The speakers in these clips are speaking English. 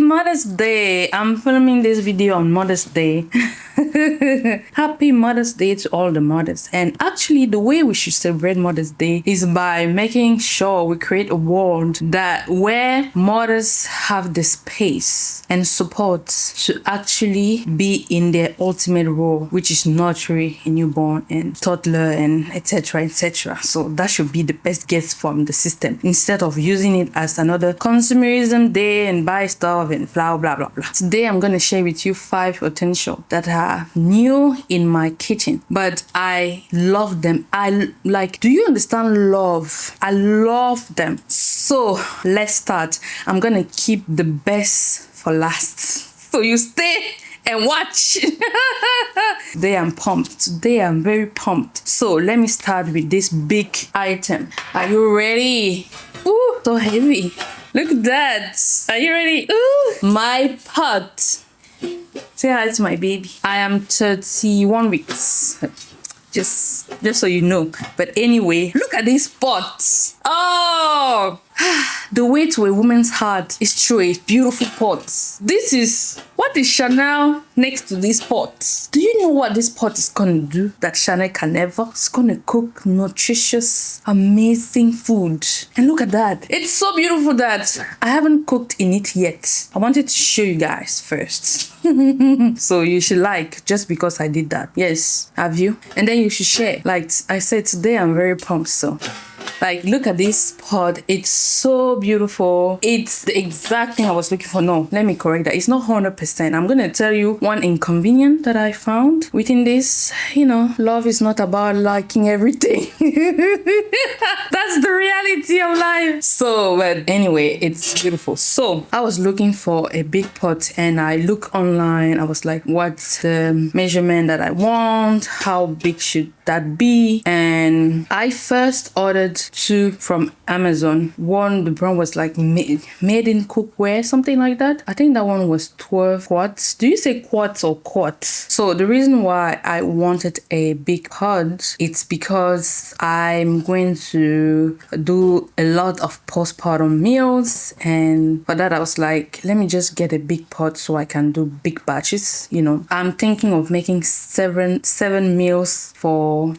Mother's Day. I'm filming this video on Mother's Day. Happy Mother's Day to all the mothers. And actually, the way we should celebrate Mother's Day is by making sure we create a world that where mothers have the space and support to actually be in their ultimate role, which is nurturing a newborn and toddler and etc. etc. So that should be the best guess from the system instead of using it as another consumerism day and buy stuff and blah blah blah blah. Today I'm gonna share with you 5 potential that are new in my kitchen, but I love them. Do you understand love? I love them. So let's start. I'm gonna keep the best for last. So you stay and watch. Today I'm pumped. Today I'm very pumped. So let me start with this big item. Are you ready? Ooh, so heavy. Look at that. Are you ready? Ooh, my pot. Say hi to my baby. I am 31 weeks. Just so you know. But anyway, look at this pot. Oh, the way to a woman's heart is through a beautiful pot. What is Chanel next to this pot? Do you know what this pot is gonna do that Chanel can never? It's gonna cook nutritious, amazing food. And look at that. It's so beautiful that I haven't cooked in it yet. I wanted to show you guys first. So you should like just because I did that. Yes, have you? And then you should share. Like I said, today I'm very pumped. So look at this pot. It's so beautiful. It's the exact thing I was looking for. No, let me correct that. It's not 100%. I'm gonna tell you one inconvenience that I found within this. You know, love is not about liking everything. That's the reality of life. So, but anyway, it's beautiful. So I was looking for a big pot and I look online. I was like, what's the measurement that I want? How big should that be? And I first ordered 2 from Amazon. One, the brand was like made in cookware, something like that. I think that one was 12 quarts. Do you say quarts or quarts? So the reason why I wanted a big pot, it's because I'm going to do a lot of postpartum meals, and for that I was like, let me just get a big pot so I can do big batches. You know, I'm thinking of making seven meals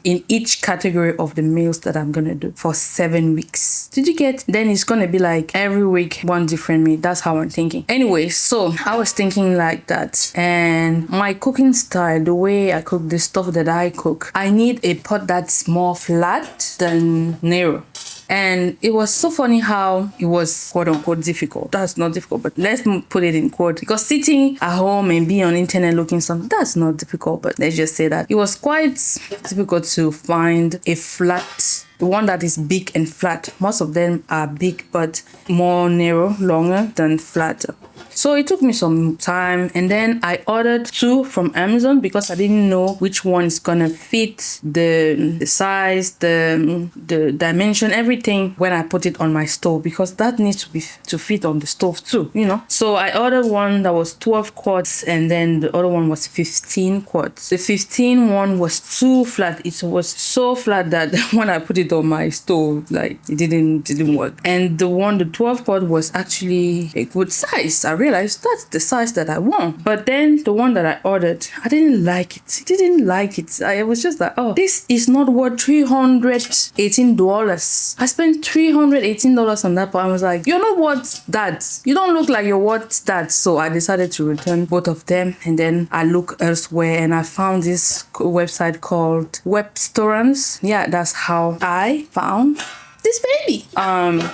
in each category of the meals that I'm gonna do for 7 weeks. Did you get? Then it's gonna be like every week one different meal. That's how I'm thinking. Anyway, so I was thinking like that, and my cooking style, the way I cook, the stuff that I cook, I need a pot that's more flat than narrow. And it was so funny how it was quote unquote difficult. That's not difficult, but let's put it in quote, because sitting at home and being on internet looking something, that's not difficult, but let's just say that it was quite difficult to find a flat, the one that is big and flat. Most of them are big but more narrow, longer than flatter. So it took me some time, and then I ordered 2 from Amazon because I didn't know which one is gonna fit the size, the dimension, everything when I put it on my stove, because that needs to fit on the stove too, you know. So I ordered one that was 12 quarts, and then the other one was 15 quarts. The 15 one was too flat. It was so flat that when I put it on my stove, like it didn't work. And the 12 quart was actually a good size. I realized that's the size that I want. But then the one that I ordered, I didn't like it. I was just like, oh, this is not worth $318. I spent $318 on that, but I was like, you're not worth that. You don't look like you're worth that. So I decided to return both of them, and then I looked elsewhere and I found this website called Webstorants. Yeah, that's how I found this baby.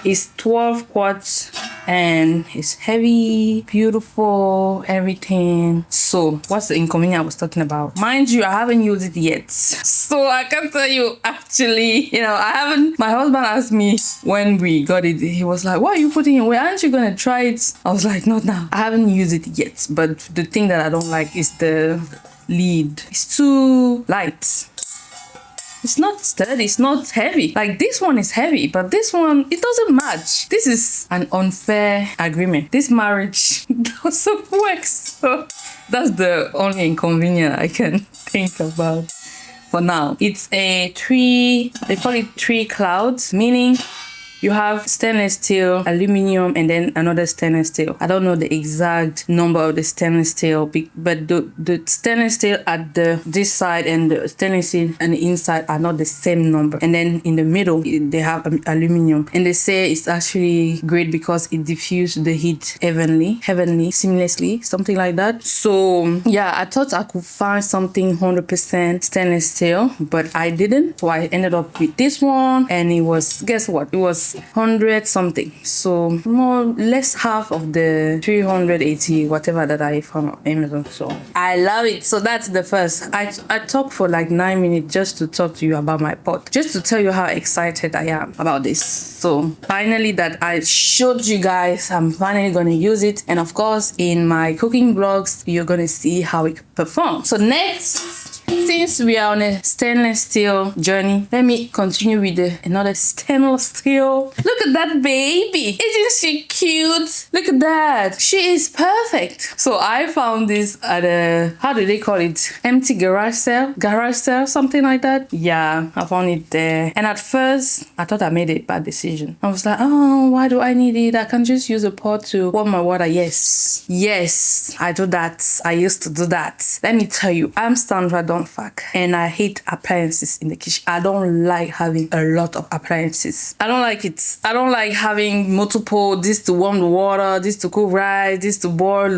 It's 12 quarts and it's heavy, beautiful, everything. So what's the inconvenience I was talking about? Mind you, I haven't used it yet, so I can't tell you actually. You know, I haven't. My husband asked me when we got it, he was like, why are you putting it away? Aren't you gonna try it? I was like, not now. I haven't used it yet, but the thing that I don't like is the lid. It's too light. It's not sturdy, it's not heavy. Like this one is heavy, but this one, it doesn't match. This is an unfair agreement. This marriage doesn't work. So that's the only inconvenience I can think about for now. It's a they call it 3 clouds, meaning You have stainless steel, aluminum, and then another stainless steel. I don't know the exact number of the stainless steel, but the stainless steel at this side and the stainless steel on the inside are not the same number. And then in the middle, they have aluminum. And they say it's actually great because it diffuses the heat evenly, seamlessly, something like that. So yeah, I thought I could find something 100% stainless steel, but I didn't. So I ended up with this one, and it was, guess what? It was 100 something. So more less half of the 380 whatever that I found on Amazon. So I love it. So that's the first. I talked for like 9 minutes just to talk to you about my pot, just to tell you how excited I am about this. So finally that I showed you guys, I'm finally gonna use it, and of course in my cooking vlogs you're gonna see how it performs. So next, since we are on a stainless steel journey, let me continue with another stainless steel. Look at that baby. Isn't she cute? Look at that. She is perfect. So I found this at a, how do they call it? Empty garage sale, something like that. Yeah, I found it there. And at first, I thought I made a bad decision. I was like, oh, why do I need it? I can just use a pot to warm my water. Yes, I do that. I used to do that. Let me tell you, I'm Sandra Donfak, and I hate appliances in the kitchen. I don't like having a lot of appliances. I don't like it. I don't like having multiple, this to warm the water, this to cook rice, this to boil.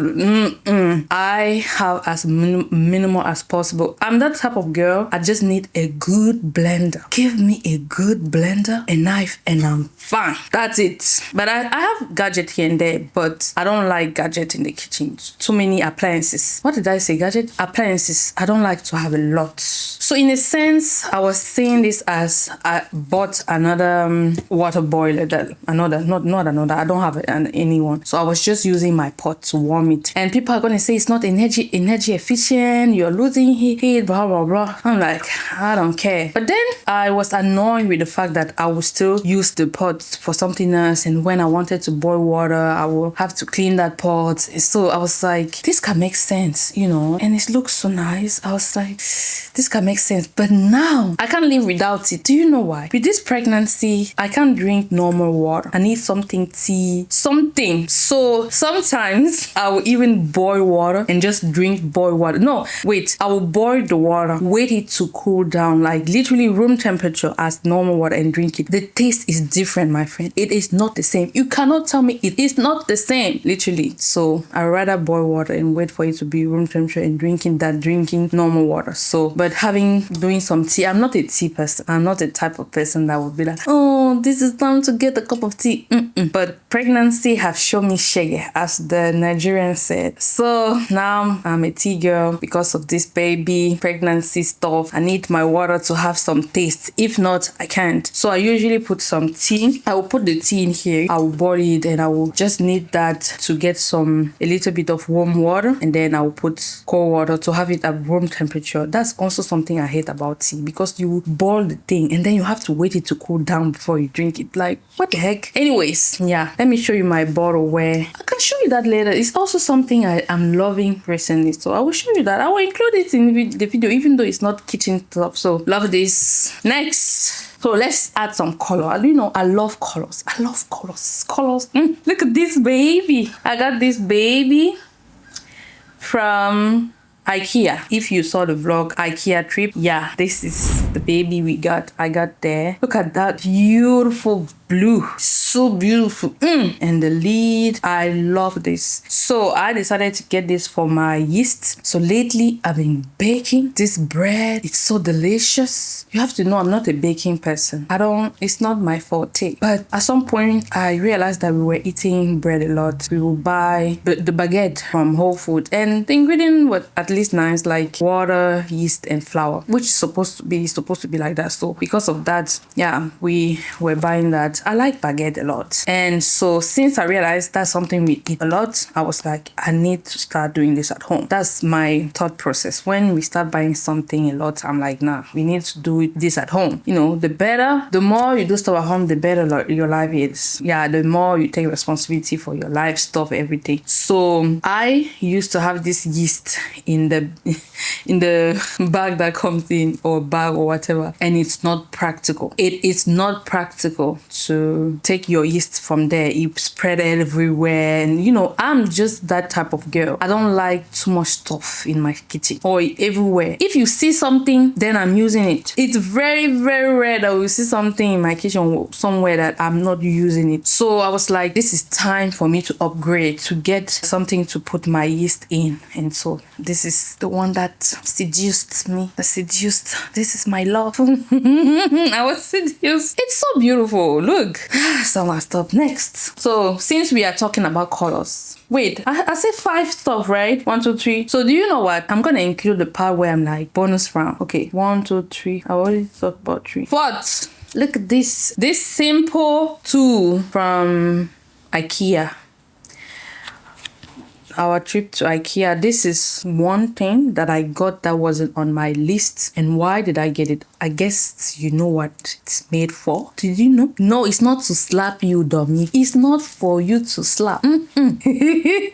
I have as minimal as possible. I'm that type of girl. I just need a good blender. Give me a good blender, a knife, and I'm fine. That's it. But I have gadget here and there, but I don't like gadget in the kitchen. Too many appliances. What did I say? Gadget? Appliances. I don't like to have a lot. So in a sense, I was saying this as I bought another water boiler. Not another. I don't have any one. So I was just using my pot to warm it. And people are gonna say it's not energy efficient. You're losing heat. Blah blah blah. I'm like, I don't care. But then I was annoyed with the fact that I would still use the pot for something else. And when I wanted to boil water, I will have to clean that pot. So I was like, this can make sense, you know. And it looks so nice. I was like, this can make sense. But now I can't live without it. Do you know why? With this pregnancy, I can't drink normal water. I need tea, something. So sometimes I will even boil water and just drink boiled water. No, wait, I will boil the water, wait it to cool down, like literally room temperature as normal water, and drink it. The taste is different, my friend. It is not the same. You cannot tell me it is not the same, literally. So I rather boil water and wait for it to be room temperature and drinking normal water. So, but doing some tea, I'm not a tea person. I'm not the type of person that would be like, oh, this is time to get a cup of tea. But pregnancy have shown me shege, as the Nigerian said. So now I'm a tea girl because of this baby pregnancy stuff. I need my water to have some taste. If not, I can't. So I usually put some tea. I will put the tea in here. I will boil it, and I will just need that to get a little bit of warm water, and then I will put cold water to have it at room temperature. That's also something I hate about tea, because you boil the thing and then you have to wait it to cool down before you drink it. Like, what the heck? Anyways, yeah, let me show you my bottle where I can show you that later. It's also something I'm loving recently, so I will show you that. I will include it in the video, even though it's not kitchen stuff. So love this. Next, so let's add some color. You know, I love colors. Colors. Look at this baby. I got this baby from IKEA. If you saw the vlog IKEA trip, yeah, this is the baby I got there. Look at that beautiful blue, so beautiful. And the lid, I love this. So I decided to get this for my yeast. So lately I've been baking this bread. It's so delicious. You have to know I'm not a baking person. It's not my forte. But at some point I realized that we were eating bread a lot. We will buy the baguette from Whole Foods, and the ingredient was at least nice, like water, yeast, and flour, which is supposed to be like that. So because of that, yeah, we were buying that. I like baguette a lot, and so since I realized that's something we eat a lot, I was like, I need to start doing this at home. That's my thought process. When we start buying something a lot, I'm like, nah, we need to do this at home. You know, the more you do stuff at home, the better your life is. Yeah, the more you take responsibility for your life stuff, everything. So I used to have this yeast in in the in the bag that comes in, or bag or whatever, and it's not practical. It is not practical to take your yeast from there. It spread everywhere, and I'm just that type of girl. I don't like too much stuff in my kitchen or everywhere. If you see something, then I'm using it. It's very, very rare that we see something in my kitchen somewhere that I'm not using it. So I was like, this is time for me to upgrade, to get something to put my yeast in. And so this is the one that seduced me. This is my love. I was seduced. It's so beautiful. Look. So I'll stop next. So since we are talking about colors, wait, I said 5 stuff, right? 1, 2, 3. So do you know what? I'm gonna include the part where I'm like bonus round. Okay, 1, 2, 3. I already talked about 3. 4th. Look at this simple tool from IKEA. Our trip to IKEA. This is one thing that I got that wasn't on my list. And why did I get it? I guess you know what it's made for. Did you know? No, it's not to slap you, dummy. It's not for you to slap.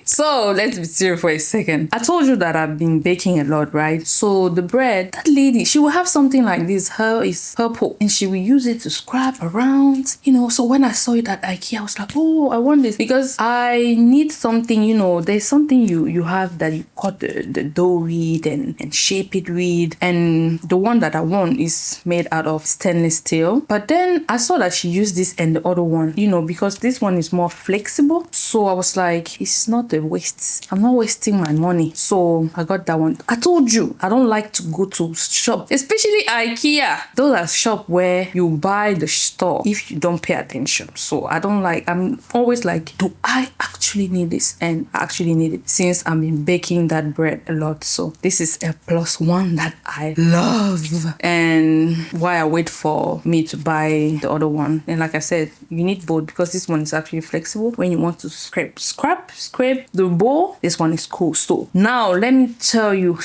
So let's be serious for a second. I told you that I've been baking a lot, right? So the bread, that lady, she will have something like this. Her is purple, and she will use it to scrap around. So when I saw it at IKEA, I was like, oh, I want this, because I need something. There's something you have that you cut the dough with and shape it with, and the one that I want is made out of stainless steel. But then I saw that she used this and the other one, because this one is more flexible. So I was like, it's not a waste. I'm not wasting my money. So I got that one. I told you, I don't like to go to shop, especially IKEA. Those are shop where you buy the store if you don't pay attention. So I don't like, I'm always like, do I actually need this? And I actually need it, since I've been baking that bread a lot. So this is a +1 that I love, and why I wait for me to buy the other one. And like I said, you need both, because this one is actually flexible. When you want to scrape the bowl, this one is cool. So now let me show you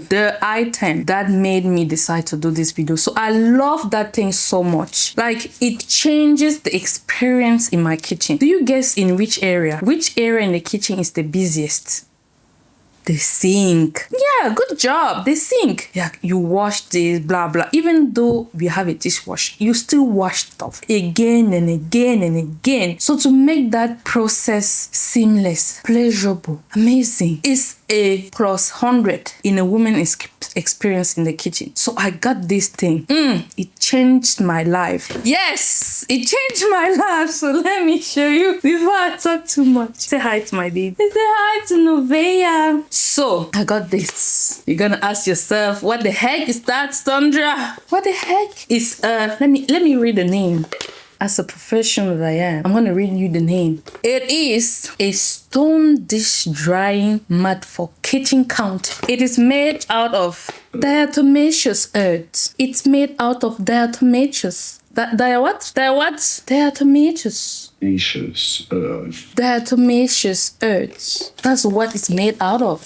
the item that made me decide to do this video. So I love that thing so much. Like, it changes the experience in my kitchen. Do you guess in which area in the kitchen is the busiest? The sink. Yeah, good job. The sink. Yeah, you wash this, blah blah. Even though we have a dishwasher, you still wash stuff again and again and again. So to make that process seamless, pleasurable, amazing, is a +100 in a woman's experience in the kitchen. So I got this thing. It changed my life. Yes, it changed my life. So let me show you before I talk too much. Say hi to my baby. Say hi to Novea. So I got this. You're gonna ask yourself, what the heck is that, Sandra? What the heck is let me read the name. As a professional that I am, I'm gonna read you the name. It is a stone dish drying mat for kitchen counter. It is made out of diatomaceous earth. It's made out of diatomaceous. Diatomaceous. Diatomaceous earth. That's what it's made out of.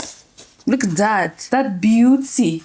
Look at that. That beauty.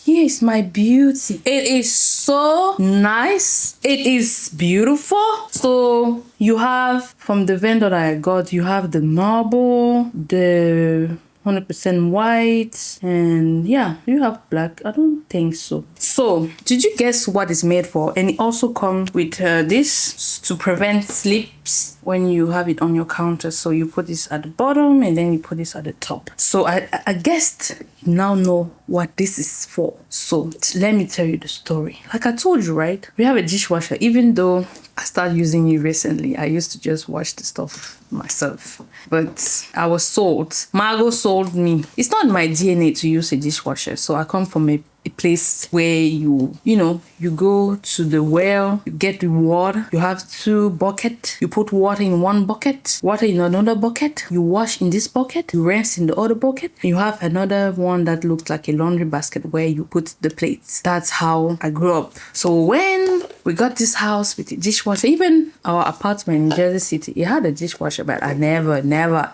Here is my beauty. It is so nice. It is beautiful. So you have, from the vendor that I got, you have the marble, the 100% white, and yeah, you have black. I don't think so. So did you guess what it's made for? And it also comes with this to prevent slips when you have it on your counter. So you put this at the bottom and then you put this at the top. So I guessed you now know what this is for. So let me tell you the story. Like I told you, right? We have a dishwasher. Even though I started using it recently, I used to just wash the stuff myself. But I was sold. Margot sold me. It's not my DNA to use a dishwasher. So I come from a place where you go to the well, you get the water, you have 2 buckets, you put water in one bucket, water in another bucket, you wash in this bucket, you rinse in the other bucket, and you have another one that looks like a laundry basket where you put the plates. That's how I grew up. So when we got this house with a dishwasher. Even our apartment in Jersey City, it had a dishwasher, but I never,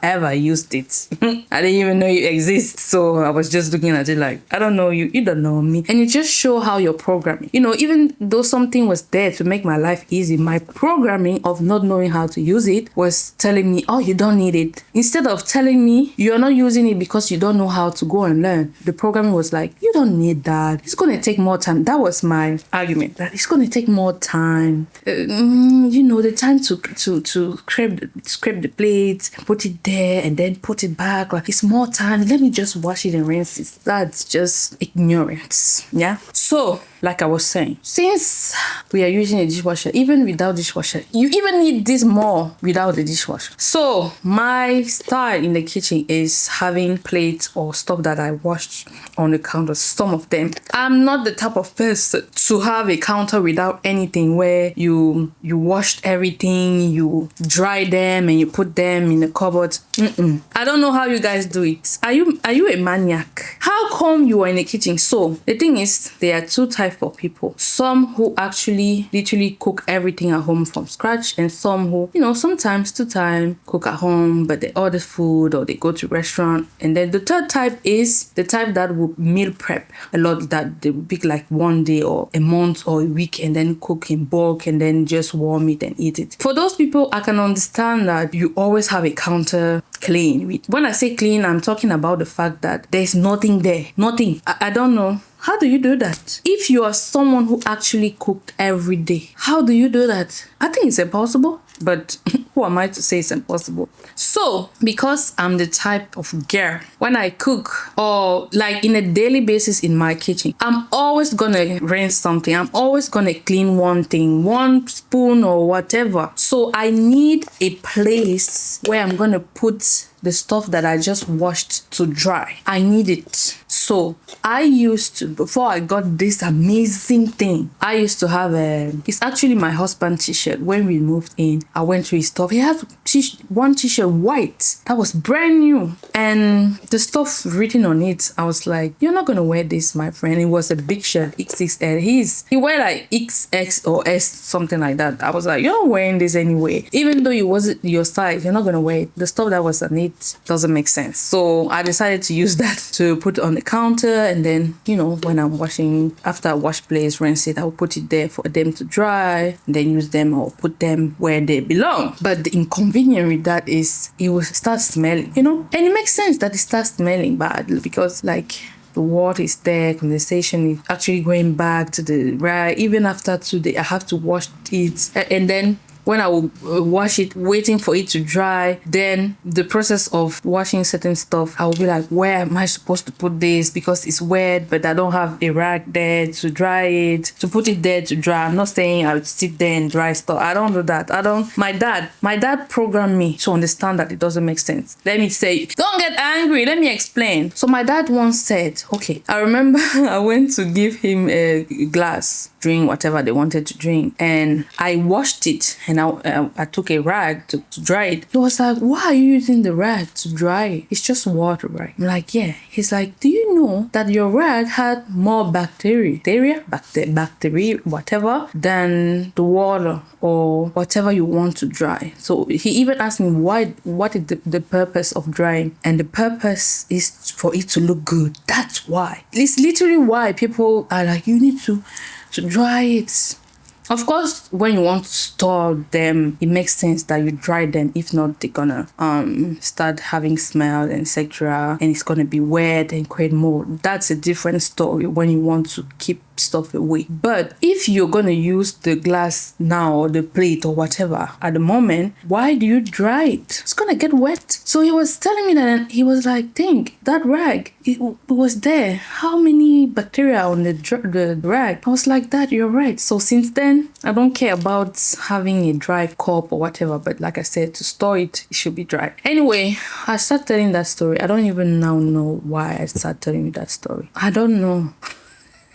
ever used it. I didn't even know it exists. So I was just looking at it like, I don't know you, you don't know me. And it just show how you're programming. You know, even though something was there to make my life easy, my programming of not knowing how to use it was telling me, oh, you don't need it. Instead of telling me you're not using it because you don't know how to go and learn, the programming was like, you don't need that. It's going to take more time. That was my argument, that it's going to take more time. You know, the time to scrape the plates, put it there and then put it back. Like, it's more time. Let me just wash it and rinse it. That's just ignorance. Yeah. So, like I was saying, since we are using a dishwasher, even without dishwasher, you even need this more without the dishwasher. So my style in the kitchen is having plates or stuff that I washed on the counter. Some of them. I'm not the type of person to have a counter without anything, where you washed everything, you dry them and you put them in the cupboard. I don't know how you guys do it. Are you a maniac? How come you are in the kitchen? So the thing is, there are two types of people. Some who actually literally cook everything at home from scratch, and some who, you know, sometimes cook at home, but they order food or they go to restaurant. And then the third type is the type that will meal prep a lot, that they will pick like one day or a month or a week and then cook in bulk and then just warm it and eat it. For those people, I can understand that you always have a counter clean. When I say clean, I'm talking about the fact that there's nothing there. Nothing. I don't know. How do you do that? If you are someone who actually cooked every day, how do you do that? I think it's impossible, but who am I to say it's impossible? So, because I'm the type of girl, when I cook or like in a daily basis in my kitchen, I'm always gonna rinse something. I'm always gonna clean one thing, one spoon or whatever. So I need a place where I'm gonna put the stuff that I just washed to dry. I need it. So I used to, before I got this amazing thing, I used to have it's actually my husband's t-shirt. When we moved in, I went to his stuff. He has one t-shirt white that was brand new, and the stuff written on it, I was like, you're not gonna wear this, my friend. It was a big shirt, XXL. He wear like XX or S, something like that. I was like, you're not wearing this anyway. Even though it wasn't your size, you're not gonna wear it. The stuff that was on it doesn't make sense. So I decided to use that to put on the counter, and then, you know, when I'm washing, after I wash plates, rinse it, I'll put it there for them to dry, then use them or put them where they belong. But the inconvenience with that is it will start smelling, you know, and it makes sense that it starts smelling bad, because like the water is there, condensation is actually going back to the rag. Even after 2 days, I have to wash it, and then when I will wash it, waiting for it to dry, then the process of washing certain stuff, I will be like, where am I supposed to put this? Because it's wet, but I don't have a rag there to dry it, to put it there to dry. I'm not saying I would sit there and dry stuff. I don't do that. My dad programmed me to understand that it doesn't make sense. Let me say, don't get angry. Let me explain. So my dad once said, okay, I remember I went to give him a glass, drink whatever they wanted to drink, and I washed it, and I took a rag to dry it. He was like, why are you using the rag to dry it? It's just water, right? I'm like, yeah. He's like, do you know that your rag had more bacteria, whatever, than the water or whatever you want to dry? So he even asked me, what is the purpose of drying? And the purpose is for it to look good. That's why. It's literally why people are like, you need to dry it. Of course, when you want to store them, it makes sense that you dry them. If not, they're gonna start having smell and etc. And it's gonna be wet and create mold. That's a different story when you want to keep stuff away. But if you're gonna use the glass now or the plate or whatever at the moment, why do you dry it? It's gonna get wet. So he was telling me that, and he was like, think, that rag, it was there. How many bacteria on the rag? I was like, that, you're right. So since then, I don't care about having a dry cup or whatever, but like I said, to store it, it should be dry. Anyway, I started telling that story. I don't even now know why I started telling you that story. I don't know.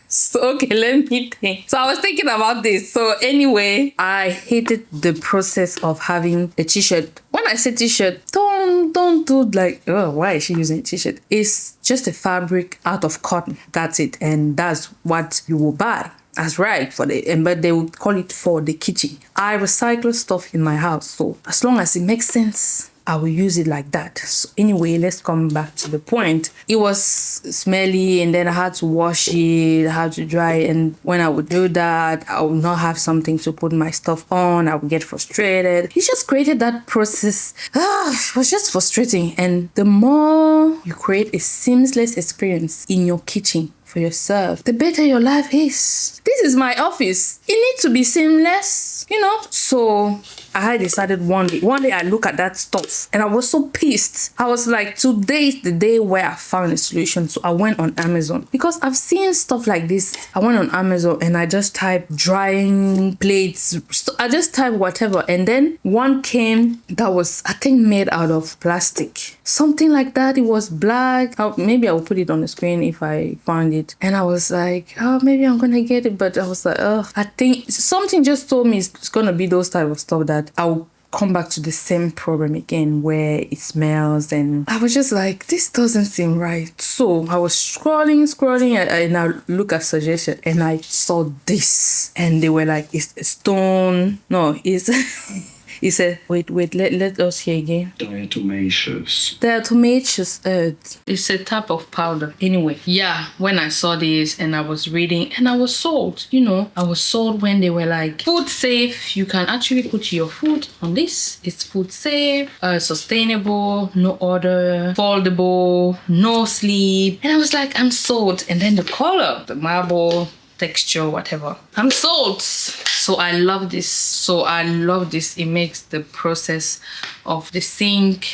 So, okay, let me think. So I was thinking about this. So anyway, I hated the process of having a t-shirt. When I say t-shirt, don't do like, oh, why is she using a t-shirt? It's just a fabric out of cotton. That's it. And that's what you will buy. as right for but they would call it for the kitchen. I recycle stuff in my house, so as long as it makes sense, I will use it like that. So anyway, let's come back to the point. It was smelly, and then I had to wash it, I had to dry it, and when I would do that, I would not have something to put my stuff on. I would get frustrated. It just created that process. It was just frustrating. And the more you create a seamless experience in your kitchen for yourself, the better your life is. This is my office. It needs to be seamless, So I decided one day I look at that stuff and I was so pissed. I was like, today is the day where I found a solution. So I went on Amazon because I've seen stuff like this. I went on Amazon and I just typed drying plates. I just typed whatever. And then one came that was, I think, made out of plastic. Something like that. It was black. Maybe I will put it on the screen if I find it. And I was like, oh, maybe I'm going to get it. But I was like, oh, I think something just told me it's going to be those type of stuff that I'll come back to the same problem again where it smells. And I was just like, this doesn't seem right. So I was scrolling and I look at suggestion and I saw this. And they were like, it's a stone. No, it's... He said, wait, let us hear again. Diatomaceous. Diatomaceous earth. It's a type of powder. Anyway, yeah, when I saw this and I was reading and I was sold, I was sold when they were like, food safe. You can actually put your food on this. It's food safe, sustainable, no odor, foldable, no sleep. And I was like, I'm sold. And then the color, the marble, texture, whatever, I'm sold. So I love this. It makes the process of the sink,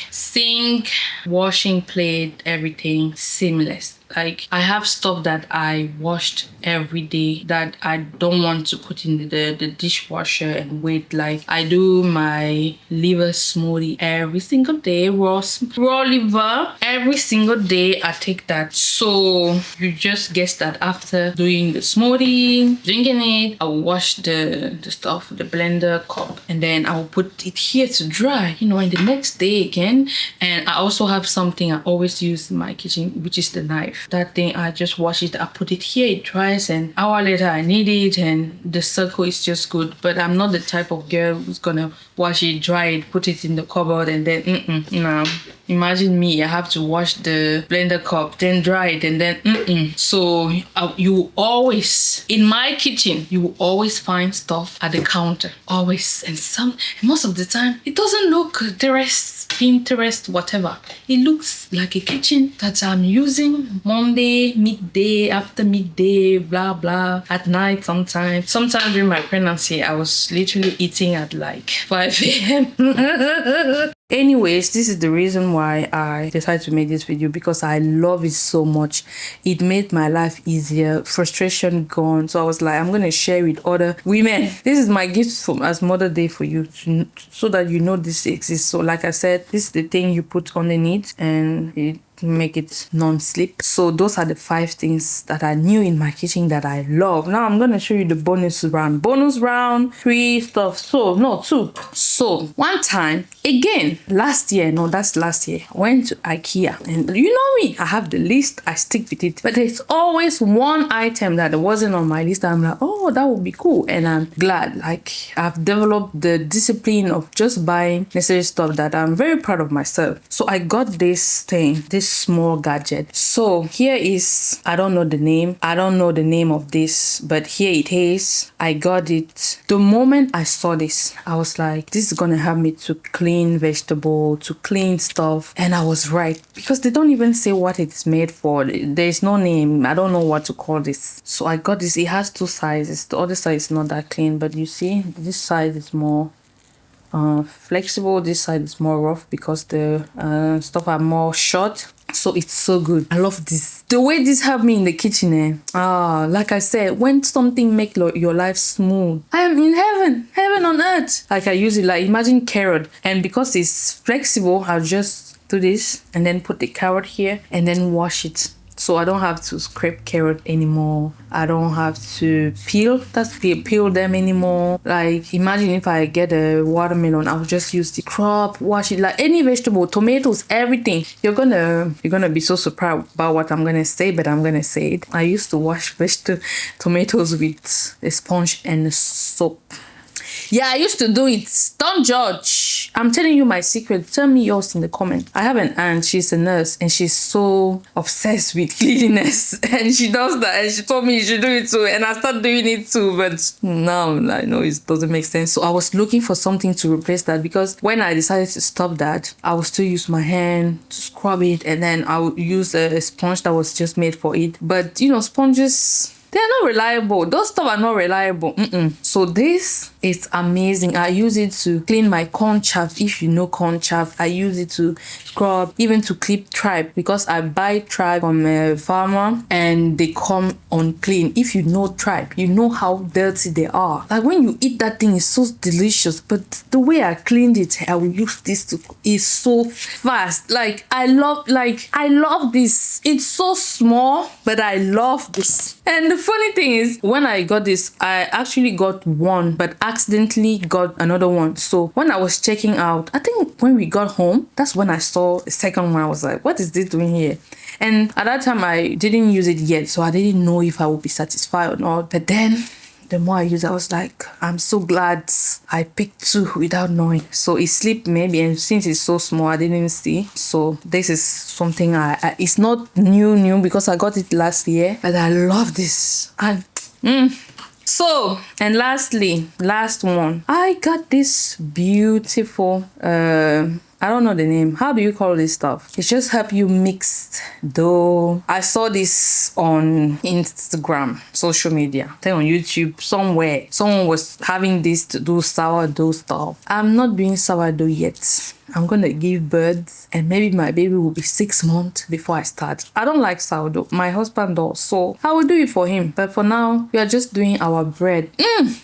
washing plate, everything seamless. Like, I have stuff that I washed every day that I don't want to put in the dishwasher and wait. Like, I do my liver smoothie every single day, raw liver. Every single day I take that. So you just guess that after doing the smoothie, drinking it, I'll wash the stuff, the blender cup, and then I'll put it here to dry, and the next day again. And I also have something I always use in my kitchen, which is the knife. That thing, I just wash it, I put it here, it dries, and an hour later I need it, and the circle is just good. But I'm not the type of girl who's gonna wash it, dry it, put it in the cupboard, and then no. Imagine me, I have to wash the blender cup, then dry it, and then So you always, in my kitchen, you will always find stuff at the counter, always. And most of the time, it doesn't look Pinterest, whatever. It looks like a kitchen that I'm using Monday, midday, after midday, blah, blah, at night sometimes. Sometimes during my pregnancy, I was literally eating at like 5 a.m. Anyways, this is the reason why I decided to make this video, because I love it so much. It made my life easier, frustration gone. So I was like, I'm going to share with other women. This is my gift as Mother's Day for you, so that you know this exists. So like I said, this is the thing you put underneath and it make it non-slip. So those are the 5 things that are new in my kitchen that I love. Now I'm gonna show you the bonus round 3 stuff. So no, 2. So one time again, last year, I went to IKEA, and you know me, I have the list, I stick with it, but there's always one item that wasn't on my list. I'm like, oh, that would be cool. And I'm glad, like, I've developed the discipline of just buying necessary stuff that I'm very proud of myself. So I got this thing, this small gadget. So here is, I don't know the name of this, but here it is. I got it. The moment I saw this, I was like, this is gonna help me to clean vegetable, to clean stuff. And I was right, because they don't even say what it's made for. There's no name. I don't know what to call this. So I got this. It has 2 sizes. The other side is not that clean, but you see, this side is more flexible. This side is more rough because the stuff are more short. So it's so good. I love this. The way this helped me in the kitchen, like I said, when something make your life smooth, I am in heaven on earth. Like, I use it, like, imagine carrot, and because it's flexible, I'll just do this and then put the carrot here and then wash it. so I don't have to scrape carrot anymore. I don't have to peel them anymore. Like, imagine if I get a watermelon, I'll just use the crop, wash it, like any vegetable, tomatoes, everything. You're gonna be so surprised about what I'm gonna say, but I'm gonna say it. I used to wash tomatoes with a sponge and soap. Yeah, I used to do it. Don't judge. I'm telling you my secret. Tell me yours in the comment. I have an aunt. She's a nurse and she's so obsessed with cleanliness. And she does that. And she told me you should do it too. And I started doing it too. But now I know it doesn't make sense. So I was looking for something to replace that, because when I decided to stop that, I would still use my hand to scrub it. And then I would use a sponge that was just made for it. But sponges, they are not reliable. Those stuff are not reliable. So this is amazing. I use it to clean my corn chaff. If you know corn chaff, I use it to scrub, even to clip tripe, because I buy tripe from a farmer and they come unclean. If you know tripe, you know how dirty they are. Like, when you eat that thing, it's so delicious. But the way I cleaned it, I will use this to, is so fast. Like, I love this. It's so small, but I love this. And the funny thing is, when I got this, I actually got one, but accidentally got another one. So when I was checking out, I think when we got home, that's when I saw the second one. I was like, what is this doing here? And at that time, I didn't use it yet, so I didn't know if I would be satisfied or not. But then the more I use it, I was like, I'm so glad I picked two without knowing. So it slipped maybe, and since it's so small, I didn't see. So this is something it's not new because I got it last year, but I love this. So, and lastly, last one, I got this beautiful I don't know the name. How do you call this stuff? It just help you mix dough. I saw this on Instagram, social media, I think on YouTube, somewhere. Someone was having this to do sourdough stuff. I'm not doing sourdough yet. I'm gonna give birth and maybe my baby will be 6 months before I start. I don't like sourdough. My husband does, so I will do it for him. But for now, we are just doing our bread.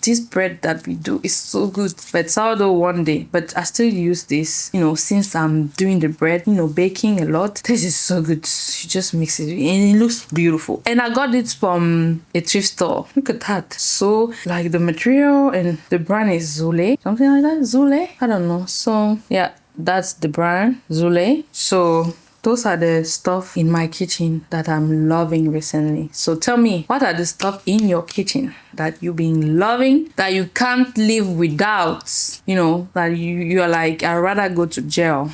This bread that we do is so good. But sourdough one day. But I still use this, since I'm doing the bread, baking a lot. This is so good. You just mix it and it looks beautiful. And I got it from a thrift store. Look at that. So, like, the material and the brand is Zule. Something like that. Zule? I don't know. So, yeah. That's the brand, Zule. So those are the stuff in my kitchen that I'm loving recently. So tell me, what are the stuff in your kitchen that you've been loving, that you can't live without? That you are like, I'd rather go to jail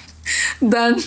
than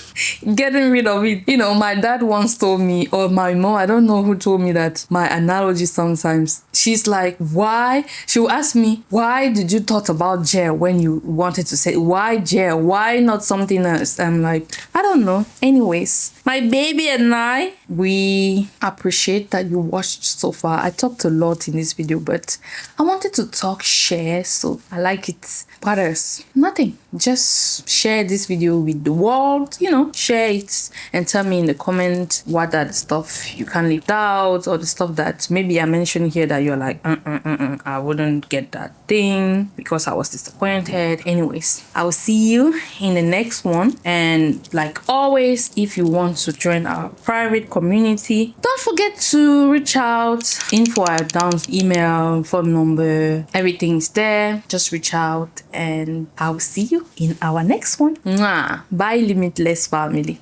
getting rid of it. My dad once told me, or my mom, I don't know who told me that my analogy sometimes, she's like, why? She will ask me, why did you thought about jail when you wanted to say, why jail? Why not something else? I'm like, I don't know. Anyways, my baby and I, we appreciate that you watched so far. I talked a lot in this video, but I wanted to share, so I like it. What else? Nothing. Just share this video with the world, share it and tell me in the comment what are the stuff you can leave out, or the stuff that maybe I mentioned here that you're like, I wouldn't get that thing because I was disappointed. Anyways, I will see you in the next one. And like always, if you want to join our private community, don't forget to reach out. Info at down, email, phone number, everything is there. Just reach out and I will see you in our next one. Mwah. Bye, Limitless family.